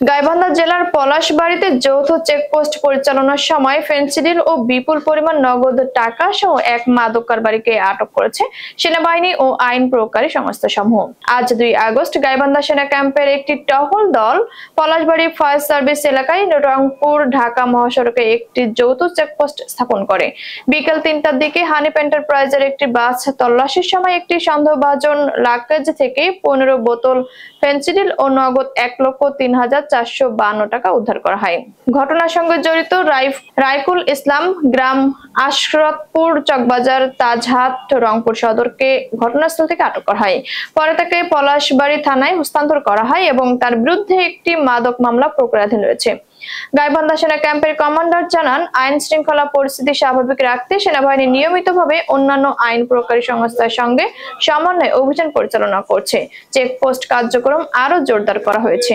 গাইবান্ধা জেলার পলাশবাড়ীতে যৌথ চেকপোস্ট পরিচালনার সময় ফেনসিডিল ও বিপুল পরিমাণ নগদ টাকা সহ এক মাদক কারবারিকে আটক করেছে সেনাবাহিনী ও আইন প্রয়োগকারী সংস্থা সমূহ। আজ 2 আগস্ট গাইবান্ধা সেনা ক্যাম্পের একটি টহল দল পলাশবাড়ী ফায়ার সার্ভিস এলাকায় রংপুর ঢাকা মহাসড়কে একটি যৌথ চেকপোস্ট স্থাপন করে। বিকেল 3টার দিকে হানিফ এন্টারপ্রাইজের একটি বাস তল্লাশির সময় একটি সন্দেহভাজন লাগেজ থেকে 15 বোতল ফেনসিডিল ও নগদ 1,03,452 টাকা উদ্ধার করা হয়। ঘটনার সঙ্গে জড়িত রাইফুল ইসলাম, গ্রাম আশরতপুর, চকবাজার, তাজহাট, রংপুর সদরকে ঘটনাস্থল থেকে আটক করা হয়। পরে তাকে পলাশবাড়ী থানায় হস্তান্তর করা হয় এবং তার বিরুদ্ধে একটি মাদক মামলা প্রক্রিয়াধীন রয়েছে। গাইবান্ধা সেনা ক্যাম্পের কমান্ডার জানান, আইন শৃঙ্খলা পরিস্থিতি স্বাভাবিক রাখতে সেনাবাহিনী নিয়মিতভাবে অন্যান্য আইন প্রয়োগকারী সংস্থার সঙ্গে সমন্বয়ে অভিযান পরিচালনা করছে। চেকপোস্ট কার্যক্রম আরো জোরদার করা হয়েছে।